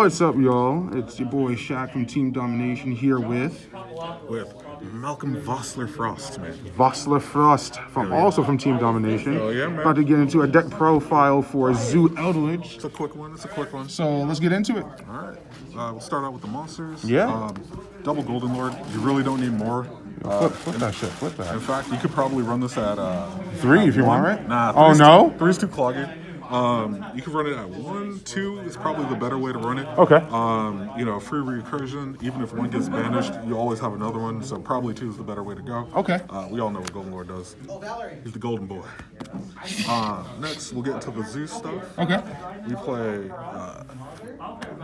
What's up, y'all? It's your boy Shaq from Team Domination here with Malcolm Vossler Frost, man. Vossler Frost, also from Team Domination. Oh yeah, man. About to get into a deck profile for Zoo-Eldlich. It's a quick one. So let's get into it. All right. We'll start out with the monsters. Yeah. Double Golden Lord. You really don't need more. Flip that shit. Flip that. In fact, you could probably run this at 3 if you want, right? Nah. Oh no. 3's too cloggy. You can run it at 1, 2 is probably the better way to run it. Okay. Free recursion. Even if one gets banished, you always have another one. So probably 2 is the better way to go. Okay. We all know what Golden Lord does. He's the golden boy. Next, we'll get into the Zoo stuff. Okay. We play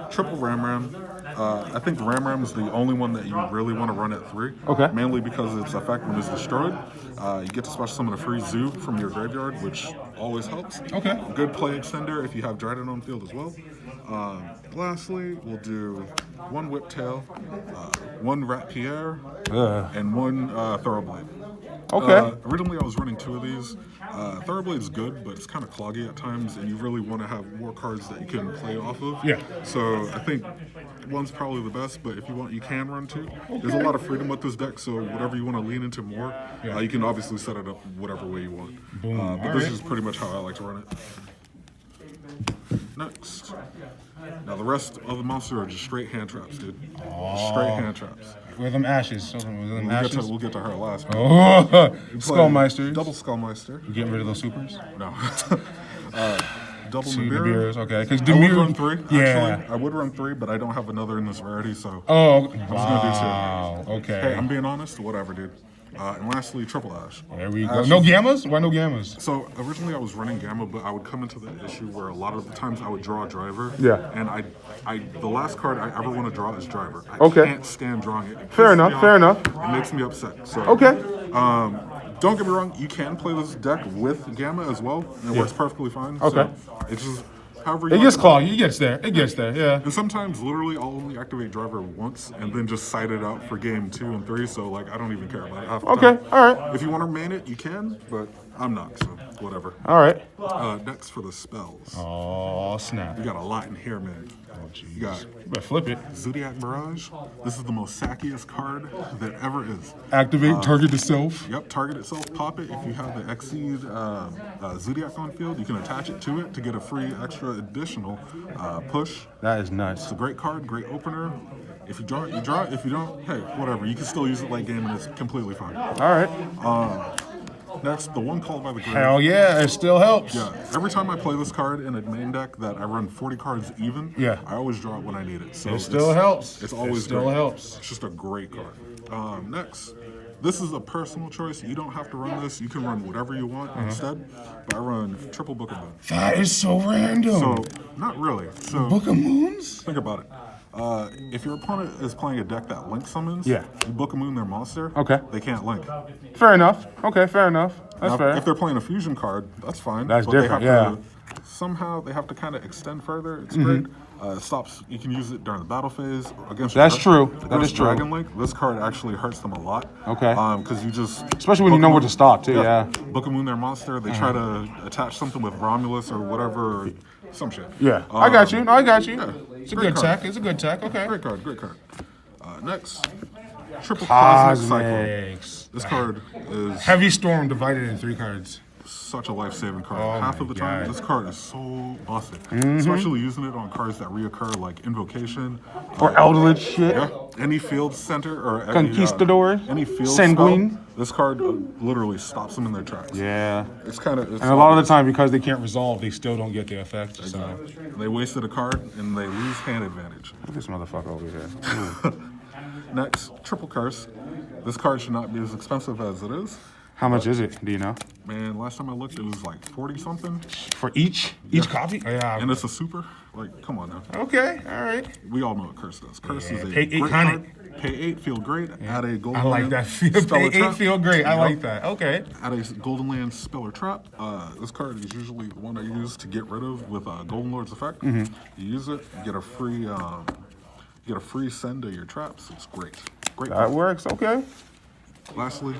triple Ram Ram. I think Ram Ram is the only one that you really want to run at 3. Okay. Mainly because its effect when it's destroyed, you get to special summon a free Zoo from your graveyard, which always helps. Okay. Good play extender if you have Dryden on field as well. Lastly, we'll do 1 Whiptail, 1 Rat Pierre, and 1 Thoroughblade. Okay. Originally, I was running 2 of these. Thoroughblade's good, but it's kind of cloggy at times, and you really want to have more cards that you can play off of. Yeah. So I think 1's probably the best, but if you want, you can run 2. There's a lot of freedom with this deck, so whatever you want to lean into more, you can obviously set it up whatever way you want. Boom. But this is pretty much how I like to run it. Next. Now the rest of the monster are just straight hand traps, dude. Straight hand traps. With them ashes. We'll get to her last. Oh, Skullmeisters. Double Skullmeister. You getting rid of those supers? No. Double Nibiru. Nibiru. Okay. Because I would run Nibiru. 3. Yeah. Actually, I would run 3, but I don't have another in this rarity, so. Oh. I was gonna do 2. Okay. Hey, I'm being honest. Whatever, dude. And lastly, Triple Ash. There we go. No gammas? Why no gammas? So originally I was running Gamma, but I would come into the issue where a lot of the times I would draw a driver. Yeah. And the last card I ever want to draw is driver. I can't stand drawing it. Fair enough. It makes me upset. So Okay. don't get me wrong, you can play this deck with Gamma as well, and it works perfectly fine. Okay. So it's just however you It like gets to- cloggy. It gets there. Yeah. And sometimes, literally, I'll only activate driver once and then just side it out for game 2 and 3. So, like, I don't even care about it half the Okay. time. All right. If you want to main it, you can, but I'm not, so whatever. All right. Next for the spells. Oh, snap. We got a lot in here, man. You got You better flip it. Zodiac Barrage. This is the most sackiest card that ever is. Activate, target the self. Yep, target itself, pop it. If you have the Exceed Zodiac on field, you can attach it to it to get a free extra additional push. That is nuts. It's a great card, great opener. If you draw it, you draw it. If you don't, hey, whatever. You can still use it late game and it's completely fine. All right. Next, the one called by the grave. Hell yeah, it still helps. Yeah, every time I play this card in a main deck that I run 40 cards even, I always draw it when I need it. So It still helps. It's always It still great. helps. It's just a great card. Next, this is a personal choice. You don't have to run this. You can run whatever you want instead. But I run triple Book of Moon. That is so random. So, not really. So, Book of Moons? think about it. If your opponent is playing a deck that link summons, Yeah. you Book of Moon their monster, Okay. they can't link. Fair enough. Okay, fair enough. That's Now, fair. if they're playing a fusion card, that's fine. That's but different, they have to, somehow they have to kind of extend further. It's great. It stops. You can use it during the battle phase against. That's your true. That is true. Dragon Link. This card actually hurts them a lot. Okay. Because you just Especially when you know where to stop, too, yeah. Book of Moon their monster. They try to attach something with Romulus or whatever, or some shit. Yeah. I got you. No, I got you. Yeah. It's a Great good card. tech. It's a good tech. Okay. Great card. Great card. Next, triple Cosmic Cycle. Cosmics. This card is Heavy Storm divided in 3 cards. such a life-saving card. Oh Half my of the time, God. this card is so busted. Especially using it on cards that reoccur, like Invocation. Or Eldritch shit. Yeah, any field center or any, Conquistador. any field Sanguine. spell, this card literally stops them in their tracks. Yeah. It's kind of. And a lot of the time, because they can't resolve, they still don't get the effect. So. They wasted a card and they lose hand advantage. Look at this motherfucker over here. Next, Triple Curse. This card should not be as expensive as it is. How much is it? Do you know? Man, last time I looked, it was like 40 something. For each copy? Oh, yeah. And it's a super. Like, come on now. Okay, all right. We all know what Curse does. Curse is a pay great 800. card. Pay 8, feel great. Add a golden I like land, that. spell Pay or trap. 8 feel great. I Yep. like that. Okay. Add a golden land spell or trap. This card is usually the one I use to get rid of with Golden Lord's effect. You use it, you get a free send to your traps. It's great. Great. That works. Okay. Lastly,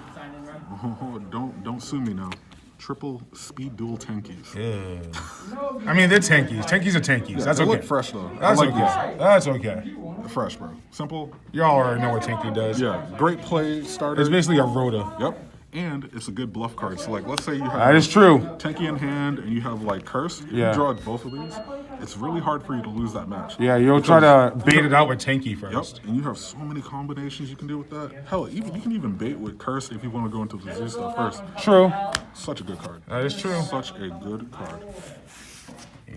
don't sue me now. triple speed dual tankies. Yeah. I mean, they're tankies. Tankies are tankies. That's They okay. look fresh though. That's I like okay. That's okay. these. Fresh, bro. Simple. Y'all already know what tanky does. Yeah, great play starter. It's basically a rota. Yep. And it's a good bluff card. So, like, let's say you have That is true. Tanky in hand and you have, like, Curse. If Yeah. you draw both of these, it's really hard for you to lose that match. Yeah, you'll try to bait it out with tanky first. Yep. And you have so many combinations you can do with that. Hell, even you can even bait with Curse if you want to go into the Zoo stuff first. True. Such a good card. That is true. Such a good card.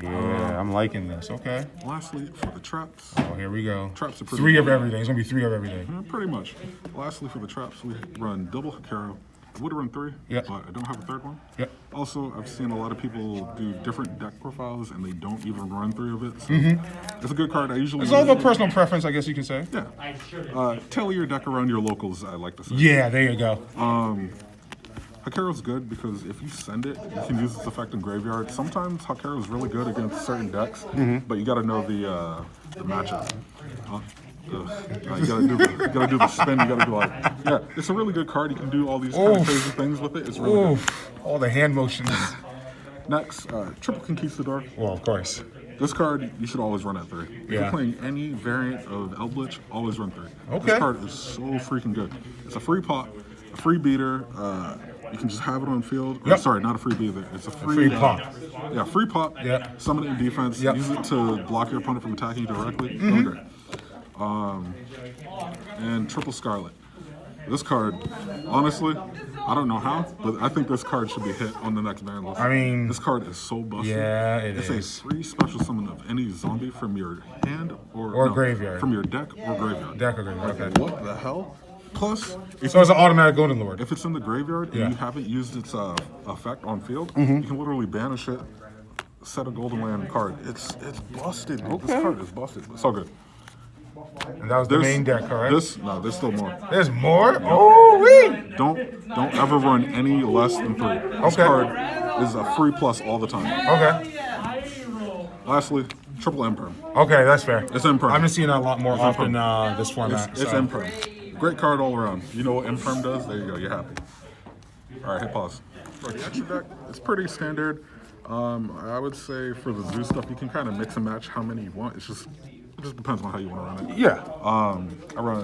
Yeah, I'm liking this. Okay. Lastly, for the traps. Oh, here we go. Traps are pretty 3 of good. everything. It's gonna be 3 of everything. Pretty much. Lastly, for the traps, we run double Hikaru. I would run 3, Yep. but I don't have a third one. Yep. Also, I've seen a lot of people do different deck profiles and they don't even run 3 of it. So it's a good card. I usually It's all about personal preference, I guess you can say. yeah. Tailor your deck around your locals, I like to say. Yeah, there you go. Hikaru's good because if you send it, you can use its effect in graveyard. Sometimes Hikaru's really good against certain decks, but you got to know the matchup. You gotta do the spin. You gotta do like, yeah. It's a really good card. You can do all these kind of crazy things with it. It's really good. All the hand motions. Next, triple Conquistador. Well, of course. This card you should always run at 3. If Yeah. you're playing any variant of Eldlich, always run 3. Okay. This card is so freaking good. It's a free pop, a free beater. You can just have it on field. Or, Yep. sorry, not a free beater. It's a free, free pop. Yeah, free pop. Yep. Summon it in defense. Yep. Use it to block your opponent from attacking you directly. Really great. And triple Scarlet. This card, honestly, I don't know how, but I think this card should be hit on the next ban list. I mean, this card is so busted. Yeah, it it's is. a free special summon of any zombie from your hand or graveyard. From your deck or graveyard. Deck or graveyard, okay. What the hell? Plus, if, So it's an automatic Golden Lord. if it's in the graveyard and Yeah. you haven't used its effect on field, Mm-hmm. you can literally banish it, set a Golden Land card. It's busted. Dude. This card is busted. It's so good. And that was the main deck, correct? There's still more. There's more? Oh, wait. Don't ever run any less than 3. This Okay. card is a free plus all the time. Okay. Lastly, triple Imperm. Okay, that's fair. It's Imperm. I've been seeing that a lot more often Imperm. this format. It's so. Imperm. Great card all around. You know what Imperm does? There you go. You're happy. All right, hit pause. For the extra deck, it's pretty standard. I would say for the Zoo stuff, you can kind of mix and match how many you want. It just depends on how you want to run it. Yeah. I run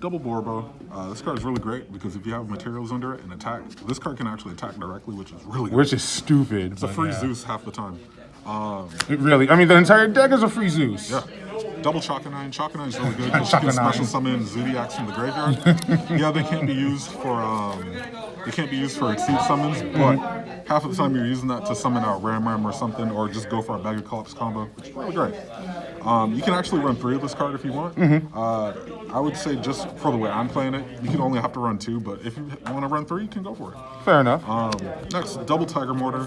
double Borbo. This card is really great because if you have materials under it and attack, this card can actually attack directly, which is really good. Which is stupid. It's a free Zeus half the time. It really, I mean, the entire deck is a free Zeus. Yeah. Double Chakanine. Chakanine is really good because you can Chakanine. special summon Zodiacs from the graveyard. Yeah, they can't be used for exceed summons, but half of the time you're using that to summon out Ram or something, or just go for a Megacops combo, which is really great. You can actually run 3 of this card if you want. I would say just for the way I'm playing it, you can only have to run 2, but if you want to run 3, you can go for it. Fair enough. Next, double Tiger Mortar.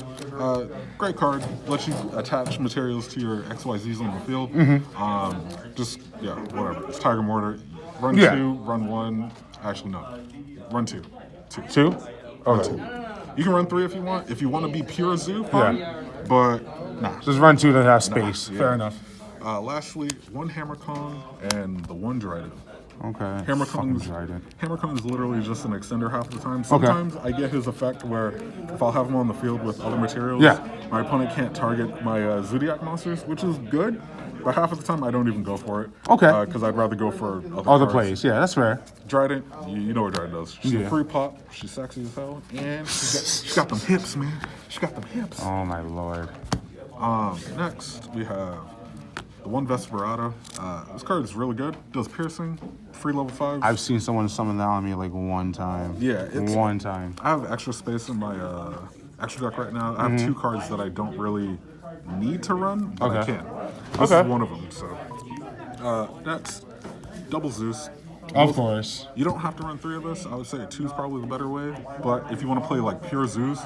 Great card. Lets you attach materials to your XYZs on the field. Yeah, whatever. It's Tiger Mortar. Run 2, run 1. Actually, no. Run 2. 2? Okay. 2. You can run 3 if you want. If you want to be pure Zoo, fine. Yeah. But, nah. Just run 2 to have space. Fair enough. Lastly, 1 Hammer Kong and the 1 Dryden. Okay. Hammer Fucking Kong's Trident. Hammer Kong is literally just an extender half the time. Sometimes I get his effect where if I'll have him on the field with other materials, my opponent can't target my Zodiac monsters, which is good. But half of the time I don't even go for it. Okay. Because I'd rather go for other Other cards. plays. Yeah, that's fair. Dryden, you know what Dryden does. She's a Yeah. free pop. She's sexy as hell, and she got them hips, man. She got them hips. Oh, my Lord. Next we have the 1 Vesperado. This card is really good. Does piercing, free level 5. I've seen someone summon that on me like 1 time. Yeah, it's- one time. I have extra space in my extra deck right now. I have 2 cards that I don't really need to run, but I Okay. can. This Okay. is one of them. So next, double Zeus. Of course. You don't have to run 3 of this. I would say 2 is probably the better way. But if you want to play like pure Zeus,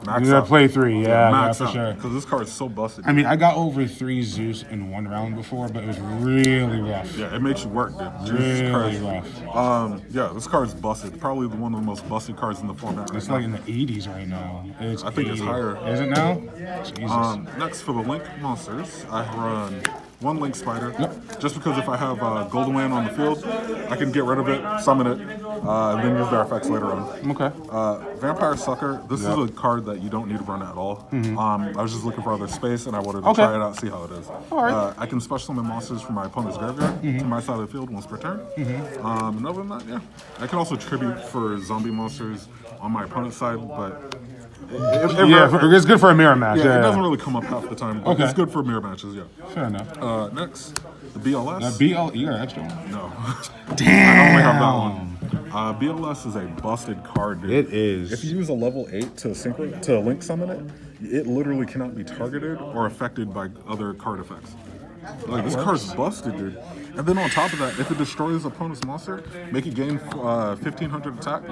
max You gotta out. play 3. Yeah, max for out, sure. Because this card is so busted. I mean, I got over 3 Zeus in 1 round before, but it was really rough. Yeah, it makes you work, dude. Jesus Really Christ. rough. Yeah, this card's busted. Probably one of the most busted cards in the format. It's right like in the 80s right now. It's I think it's 80. higher. Is it now? Jesus. now. Next, for the Link monsters, I run 1 Link Spider. Just because if I have Golden Land on the field, I can get rid of it, summon it, and then use their effects later on. Okay. Vampire Sucker, this is a card that you don't need to run at all. I was just looking for other space, and I wanted to try it out, see how it is. All right. I can special summon monsters from my opponent's graveyard to my side of the field once per turn. And other than that, yeah. I can also tribute for zombie monsters on my opponent's side, but... It's good for a mirror match. Yeah, it doesn't really come up half the time, but Okay. it's good for mirror matches, yeah. Fair enough. Next, the BLS. You got an extra one? No. Damn. I only have that one. BLS is a busted card, dude. It is. If you use a level 8 to link summon it, it literally cannot be targeted or affected by other card effects. Like, this card's busted, dude. And then on top of that, if it destroys opponent's monster, make it gain 1,500 attack,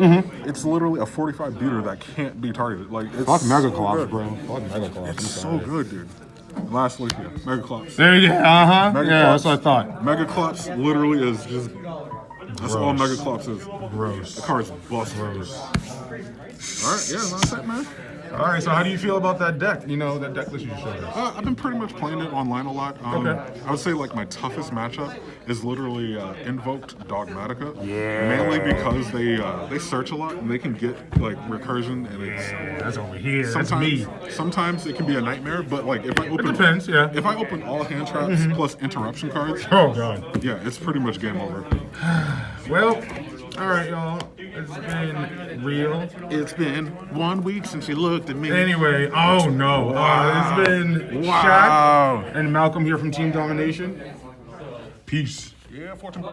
it's literally a 45 beater that can't be targeted. Like, it's Fuck Mega so Clops, good. bro. Fuck Mega Clops. It's so good, dude. And lastly, yeah, Mega Clops. There you go. Uh-huh. Mega Yeah, Clops. that's what I thought. Mega Clops literally is just... That's all Mega Clops is. Gross. The card's busted. Gross. Alright, yeah, that's it, man. All right, so how do you feel about that deck? You know, that deck list you just showed us. I've been pretty much playing it online a lot. Okay. I would say like my toughest matchup is literally Invoked Dogmatica. Yeah. Mainly because they search a lot and they can get like recursion and it's That's over here. sometimes That's me. sometimes it can be a nightmare. But like if I open depends, yeah. If I open all hand traps plus interruption cards, Oh, God. yeah, it's pretty much game over. Well, all right, y'all. It's been real. It's been 1 week since you looked at me. Anyway, oh, no. It's been Shaq and Malcolm here from Team Domination. Peace. Yeah, 14.